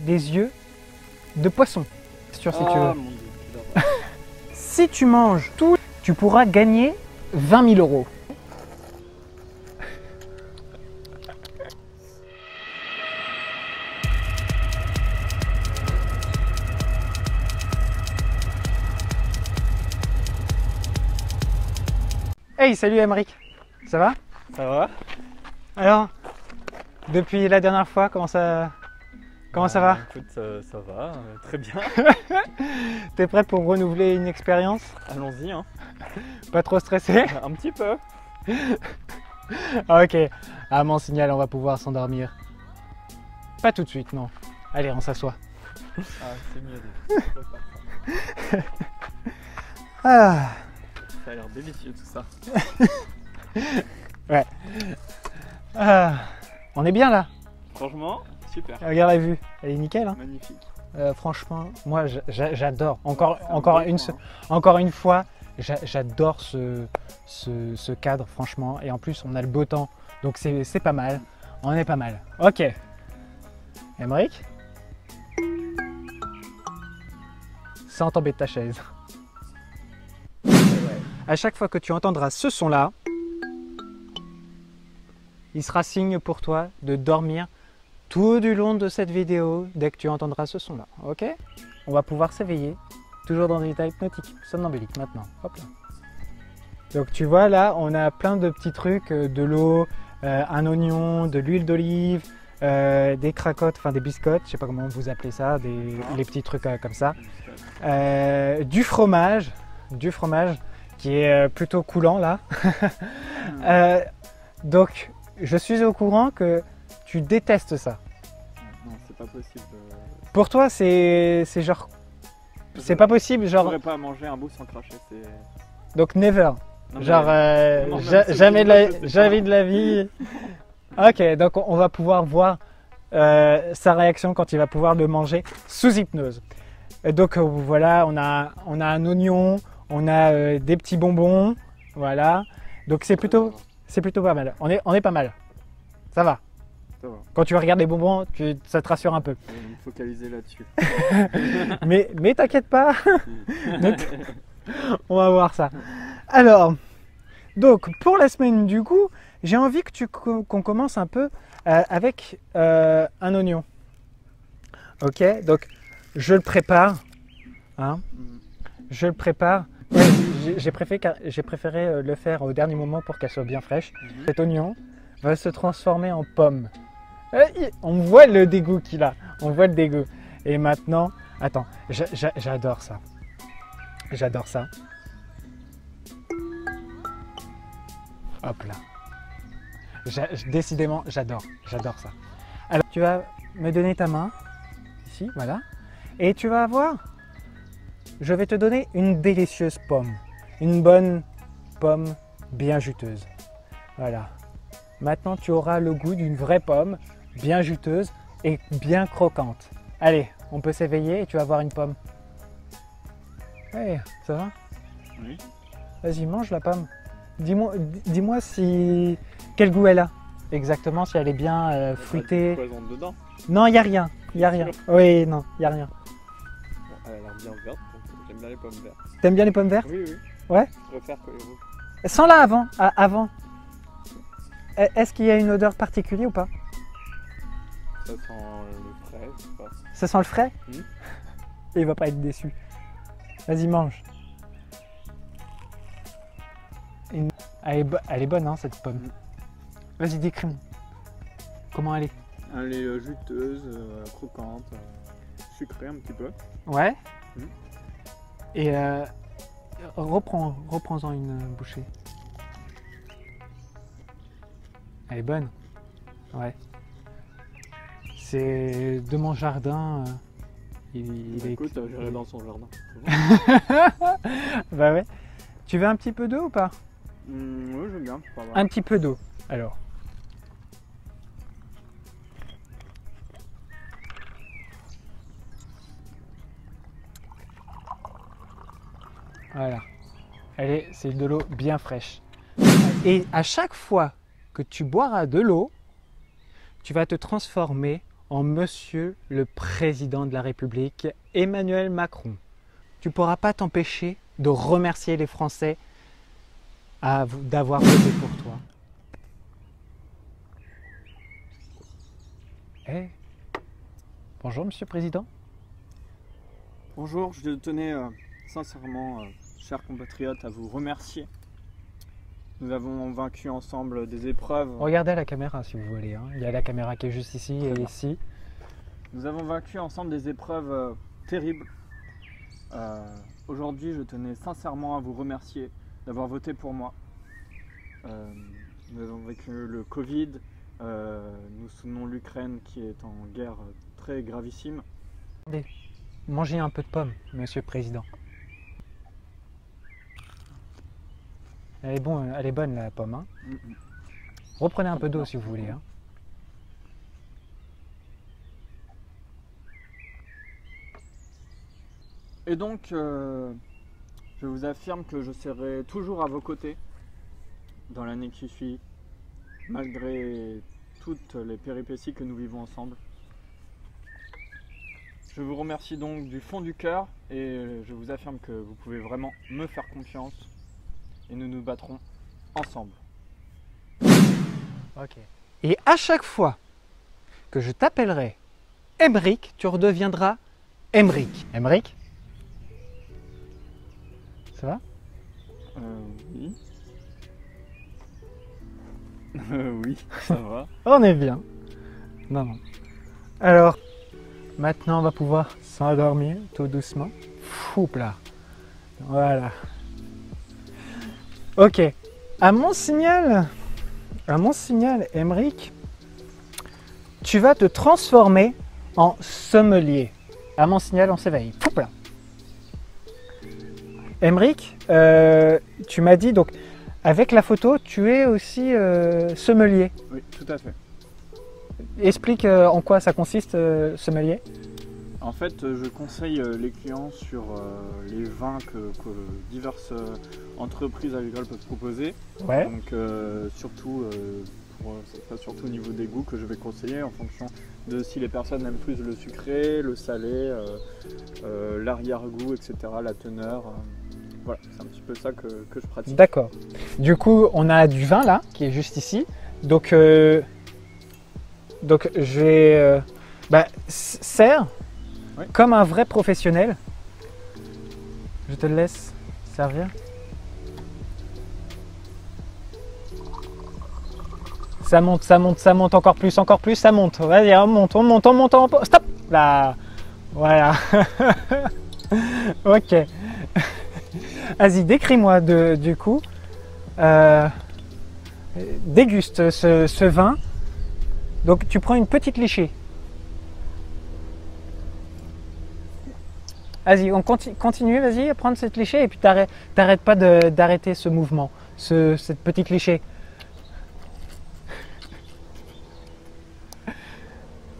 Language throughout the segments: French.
des yeux de poisson. C'est sûr si tu veux. Mon Dieu, j'adore. Si tu manges tout, tu pourras gagner 20 000 €. Hey, salut Aymeric, ça va? Ça va? Alors, depuis la dernière fois, comment ça va? Écoute, ça va, très bien. T'es prêt pour renouveler une expérience? Allons-y, hein. Pas trop stressé? Un petit peu. Ok, à mon signal, on va pouvoir s'endormir. Pas tout de suite, non. Allez, on s'assoit. Ah, c'est mieux. Je peux faire ça. Ah, Ça a l'air délicieux tout ça. ouais. Ah, on est bien là. Franchement, super. Regarde la vue, elle est nickel. Hein. Magnifique. Franchement, moi j'adore. Encore une fois, j'adore ce cadre, franchement. Et en plus, on a le beau temps. Donc c'est pas mal. On est pas mal. Ok. Aymeric, sans tomber de ta chaise. À chaque fois que tu entendras ce son-là, il sera signe pour toi de dormir tout du long de cette vidéo dès que tu entendras ce son-là. Ok? On va pouvoir s'éveiller, toujours dans l'état hypnotique, somnambulique maintenant. Hop là. Donc tu vois là, on a plein de petits trucs, de l'eau, un oignon, de l'huile d'olive, des cracottes, enfin des biscottes, je sais pas comment vous appelez ça, les petits trucs comme ça. Du fromage qui est plutôt coulant là. Donc je suis au courant que tu détestes ça. Non, c'est pas possible. Pour toi c'est genre... C'est pas possible Je genre... pourrais pas manger un bout sans cracher. Donc never. Non, Genre non, jamais jamais de la vie. Ok, donc on va pouvoir voir sa réaction quand il va pouvoir le manger sous hypnose. Et donc voilà, on a un oignon, on a des petits bonbons, voilà. Donc c'est plutôt pas mal. On est pas mal. Ça va. Ça va. Quand tu regardes les bonbons, ça te rassure un peu. On va me focaliser là-dessus. mais t'inquiète pas. On va voir ça. Alors, donc pour la semaine du coup, j'ai envie qu'on commence un peu avec un oignon. Ok, donc je le prépare. Hein, je le prépare. Ouais, j'ai préféré le faire au dernier moment pour qu'elle soit bien fraîche. Cet oignon va se transformer en pomme. On voit le dégoût qu'il a. On voit le dégoût. Et maintenant, attends, j'adore ça. J'adore ça. Hop là. Décidément, j'adore ça. Alors, tu vas me donner ta main, ici, voilà. Et tu vas voir, je vais te donner une délicieuse pomme. Une bonne pomme bien juteuse. Voilà. Maintenant, tu auras le goût d'une vraie pomme, bien juteuse et bien croquante. Allez, on peut s'éveiller et tu vas avoir une pomme. Hey, ça va? Oui. Vas-y, mange la pomme. Dis-moi si quel goût elle a. Exactement, si elle est bien fruitée. Poison dedans. Non, il n'y a rien. Il a rien. Oui, non, il n'y a rien. Elle a l'air bien verte, donc j'aime bien les pommes vertes. T'aimes bien les pommes vertes? Oui, oui. Ouais. Je préfère que les rouges. Sans là avant. Est-ce qu'il y a une odeur particulière ou pas? Ça sent le frais, je sais pas. Ça sent le frais? Et il va pas être déçu. Vas-y, mange. Elle est bonne, hein, cette pomme. Vas-y, décris-moi. Comment elle est? Elle est juteuse, croquante, sucrée un petit peu. Ouais. Et reprends-en une bouchée. Elle est bonne. Ouais. C'est de mon jardin. Écoute, j'irai dans son jardin. Bah ouais. Tu veux un petit peu d'eau ou pas? Oui, j'aime bien. Pas mal. Un petit peu d'eau, alors. Voilà. C'est de l'eau bien fraîche. Et à chaque fois que tu boiras de l'eau, tu vas te transformer en Monsieur le Président de la République, Emmanuel Macron. Tu ne pourras pas t'empêcher de remercier les Français d'avoir voté pour toi. Hey. Bonjour Monsieur le Président. Bonjour, je tenais sincèrement, chers compatriotes, à vous remercier. Nous avons vaincu ensemble des épreuves. Regardez à la caméra si vous voulez, hein. Il y a la caméra qui est juste ici et ici. Nous avons vaincu ensemble des épreuves terribles. Aujourd'hui, je tenais sincèrement à vous remercier d'avoir voté pour moi. Nous avons vécu le Covid, nous soutenons l'Ukraine qui est en guerre très gravissime. Mangez un peu de pomme, Monsieur le Président. Elle est bonne la pomme. Hein. Reprenez un peu d'eau si vous voulez. Hein. Et donc, je vous affirme que je serai toujours à vos côtés dans l'année qui suit, malgré toutes les péripéties que nous vivons ensemble. Je vous remercie donc du fond du cœur et je vous affirme que vous pouvez vraiment me faire confiance et nous nous battrons ensemble. Ok. Et à chaque fois que je t'appellerai Emeric, tu redeviendras Emeric. Emeric? Ça va? Oui. Oui, ça va. On est bien. Non. Alors, maintenant on va pouvoir s'endormir tout doucement. Fou là. Voilà. Ok. À mon signal, Emeric, tu vas te transformer en sommelier. À mon signal, on s'éveille. Fou là. Emeric, tu m'as dit donc avec la photo, tu es aussi sommelier. Oui, tout à fait. Explique en quoi ça consiste, sommelier. En fait, je conseille les clients sur les vins que diverses entreprises agricoles peuvent proposer. Ouais. Donc surtout au niveau des goûts que je vais conseiller en fonction de si les personnes aiment plus le sucré, le salé, l'arrière-goût, etc., la teneur. Voilà, c'est un petit peu ça que je pratique. D'accord. Du coup, on a du vin là, qui est juste ici. Donc je vais... sers Oui. comme un vrai professionnel. Je te laisse servir. Ça monte, encore plus, ça monte. Vas-y, on monte. Stop! Là, voilà. Ok. Vas-y, décris-moi du coup. Déguste ce vin. Donc tu prends une petite lichée. Vas-y, on continue, vas-y, à prendre cette lichée et puis t'arrêtes pas d'arrêter ce mouvement, cette petite lichée.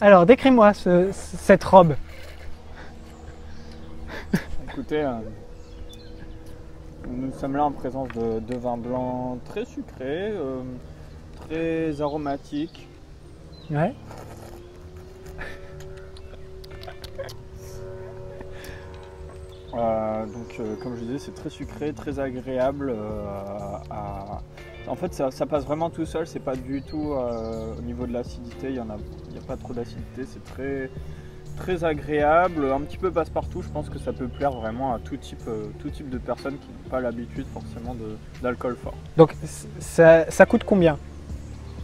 Alors, décris-moi cette robe. Écoutez, nous sommes là en présence de vin blanc très sucré, très aromatique. Ouais. Comme je disais, c'est très sucré, très agréable. En fait, ça passe vraiment tout seul. C'est pas du tout au niveau de l'acidité. Il y a pas trop d'acidité. C'est très agréable, un petit peu passe-partout. Je pense que ça peut plaire vraiment à tout type de personnes qui n'ont pas l'habitude forcément d'alcool fort. Donc ça coûte combien?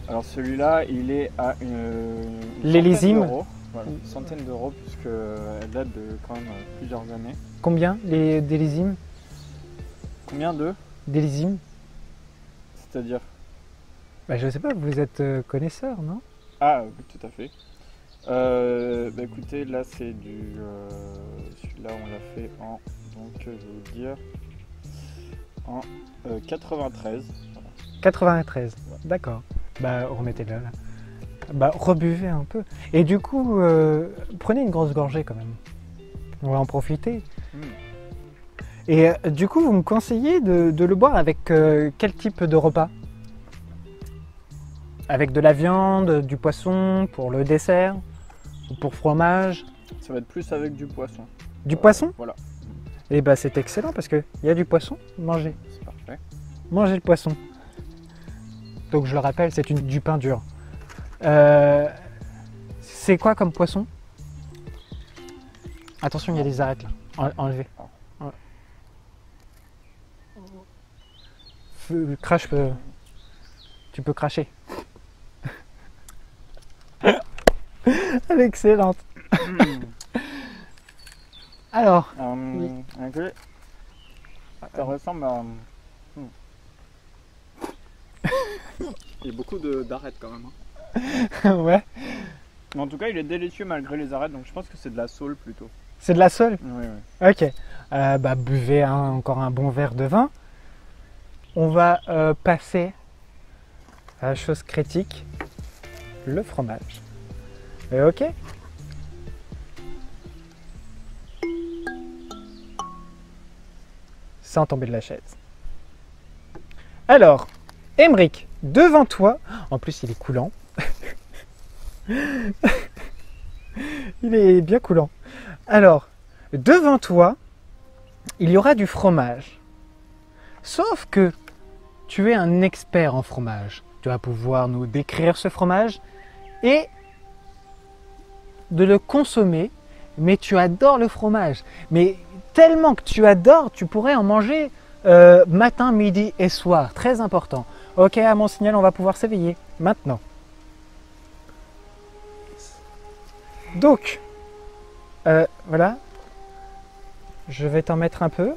Alors celui-là, il est à l'Élysime. Voilà, une centaine d'euros puisqu'elle date de quand même plusieurs années. Combien d'Élysime? Combien de? D'Élysime? C'est-à-dire? Je sais pas, vous êtes connaisseur, non? Ah oui, tout à fait. Écoutez, là c'est celui-là on l'a fait donc je vais vous dire, en 93. Voilà. 93, ouais. D'accord. Remettez-le là. Rebuvez un peu. Et du coup, prenez une grosse gorgée quand même. On va en profiter. Et du coup, vous me conseillez de le boire avec quel type de repas? Avec de la viande, du poisson, pour le dessert? ou pour fromage? Ça va être plus avec du poisson. Du poisson? Voilà, Et bah c'est excellent parce qu'il y a du poisson, mangez. c'est parfait. Mangez le poisson. Donc je le rappelle, c'est du pain dur. C'est quoi comme poisson? Attention, il y a des arêtes là. Enlevez. Crache, tu peux cracher. Elle est excellente. Alors, Ok. Ça ressemble à... Il y a beaucoup d'arêtes quand même. ouais, Mais en tout cas, il est délicieux malgré les arêtes, donc je pense que c'est de la saule plutôt. c'est de la sole. Oui, oui. Ok. Bah, buvez encore un bon verre de vin. On va passer à la chose critique, le fromage. Ok. Sans tomber de la chaise. Alors, Emeric, devant toi, en plus il est coulant. Il est bien coulant. Alors, devant toi, il y aura du fromage. Sauf que tu es un expert en fromage. Tu vas pouvoir nous décrire ce fromage et de le consommer. Mais tu adores le fromage. Mais tellement que tu adores, tu pourrais en manger matin, midi et soir. Très important. Ok, à mon signal, on va pouvoir s'éveiller maintenant. Donc, voilà. Je vais t'en mettre un peu.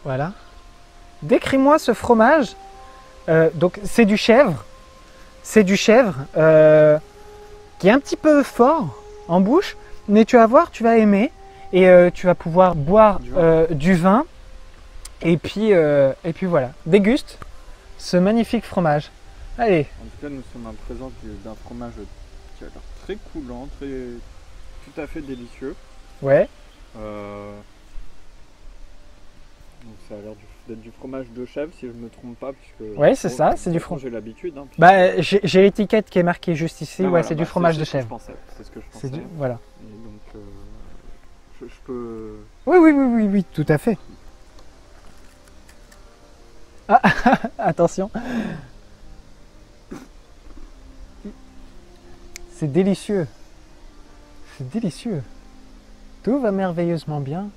Voilà. Décris-moi ce fromage. Donc, c'est du chèvre. C'est du chèvre qui est un petit peu fort en bouche. Mais tu vas voir, tu vas aimer. Et tu vas pouvoir boire du vin. Et puis voilà. Déguste ce magnifique fromage. Allez. En tout cas, nous sommes en présence d'un fromage qui a l'air très coulant, tout à fait délicieux. Ouais. Donc ça a l'air d'être du fromage de chèvre, si je ne me trompe pas. Puisque, Ouais, c'est ça, c'est du fromage. J'ai l'habitude. Hein, bah, j'ai l'étiquette qui est marquée juste ici. Ah, ouais, voilà, c'est du fromage de chèvre. C'est ce que je pensais. Voilà. Et donc, je peux... Oui, tout à fait. Ah, attention. C'est délicieux. C'est délicieux. Tout va merveilleusement bien.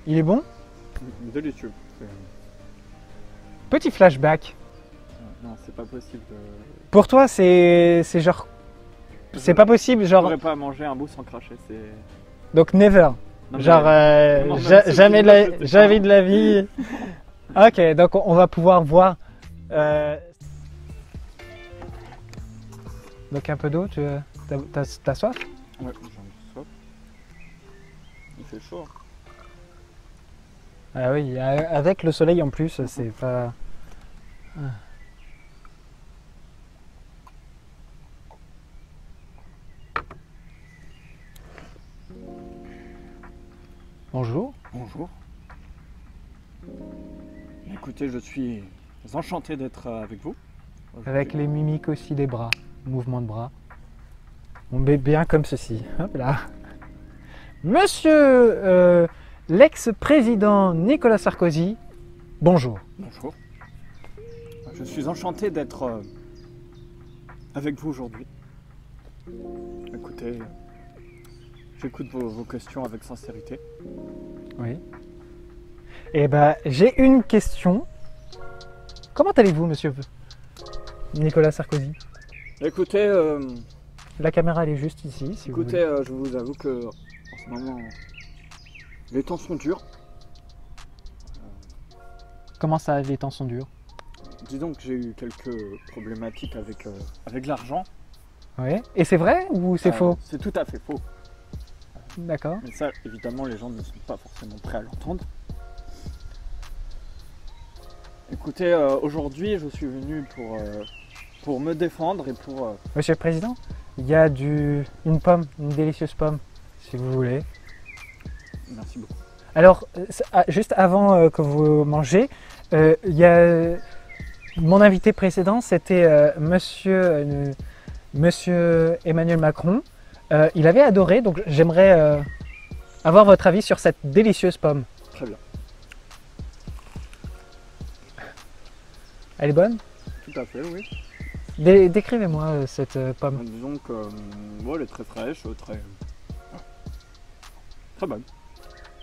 Il est bon? Délicieux. Petit flashback. Non, c'est pas possible. Pour toi, c'est genre... C'est pas possible, genre... Je pourrais pas manger un bout sans cracher. Donc never. Non, genre, non, jamais de la vie. Ok, donc on va pouvoir voir... Donc un peu d'eau, t'as soif? Ouais, j'en ai soif. Il fait chaud. Ah oui, avec le soleil en plus, c'est pas... Bonjour. Bonjour. Écoutez, je suis enchanté d'être avec vous. Avec les mimiques aussi des bras, mouvement de bras. On met bien comme ceci. Hop là. Monsieur l'ex-président Nicolas Sarkozy, bonjour. Bonjour. Je suis enchanté d'être avec vous aujourd'hui. Écoutez, j'écoute vos questions avec sincérité. Oui. Eh ben, j'ai une question. Comment allez-vous, monsieur Nicolas Sarkozy? Écoutez, la caméra elle est juste ici. Si écoutez, je vous avoue que en ce moment, les temps sont durs. Comment ça, les temps sont durs? Disons que j'ai eu quelques problématiques avec l'argent. Oui. Et c'est vrai ou c'est faux? C'est tout à fait faux. D'accord. Mais ça, évidemment, les gens ne sont pas forcément prêts à l'entendre. Écoutez, aujourd'hui, je suis venu pour me défendre et pour... Monsieur le Président, il y a une pomme, une délicieuse pomme, si vous voulez. Merci beaucoup. Alors, juste avant que vous mangez, vous mon invité précédent, c'était monsieur Emmanuel Macron. Il avait adoré, donc j'aimerais avoir votre avis sur cette délicieuse pomme. Très bien. Elle est bonne? Tout à fait, oui. Décrivez-moi cette pomme. Disons que bon, elle est très fraîche, très bonne.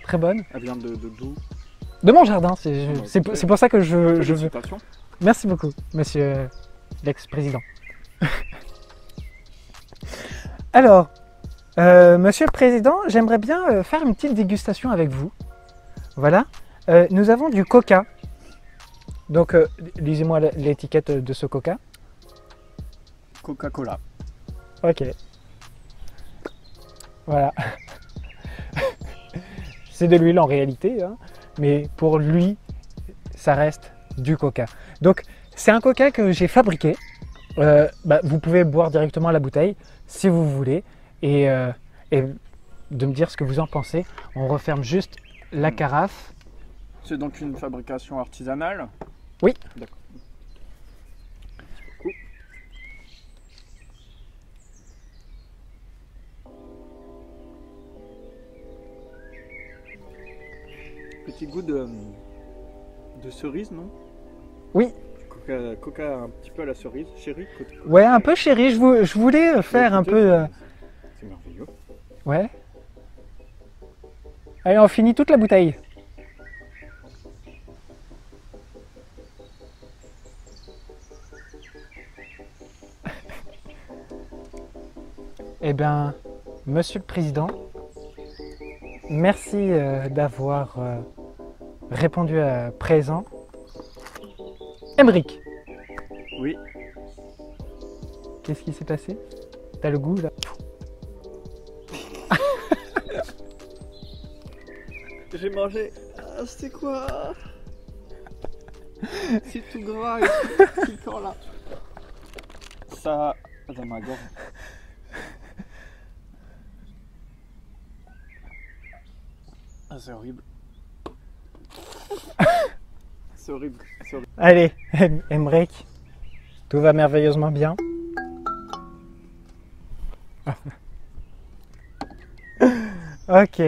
Très bonne. Elle vient de d'où? De mon jardin, c'est écoutez, pour ça que je veux. Félicitations. Merci beaucoup, monsieur l'ex-président. Alors, monsieur le président, j'aimerais bien faire une petite dégustation avec vous. Voilà. Nous avons du coca. Donc, lisez-moi l'étiquette de ce coca. Coca-Cola. Ok. Voilà. C'est de l'huile en réalité, hein, mais pour lui, ça reste du coca. Donc, c'est un coca que j'ai fabriqué. Vous pouvez boire directement à la bouteille si vous voulez et de me dire ce que vous en pensez. On referme juste la carafe. C'est donc une fabrication artisanale? Oui. D'accord. Cool. Petit goût de cerise, non? Oui. Coca un petit peu à la cerise, chéri. Ouais, un peu chéri. Je voulais faire un peu. C'est merveilleux. Ouais. Allez, on finit toute la bouteille. Eh bien, monsieur le président, merci d'avoir répondu à présent. Emric, Oui. qu'est-ce qui s'est passé? T'as le goût là? J'ai mangé. Ah, c'est quoi? C'est tout gras et tout piquant là. Ça dans ma gorge. Ah, c'est horrible. C'est horrible. C'est horrible. Allez, Emric, tout va merveilleusement bien. Ok.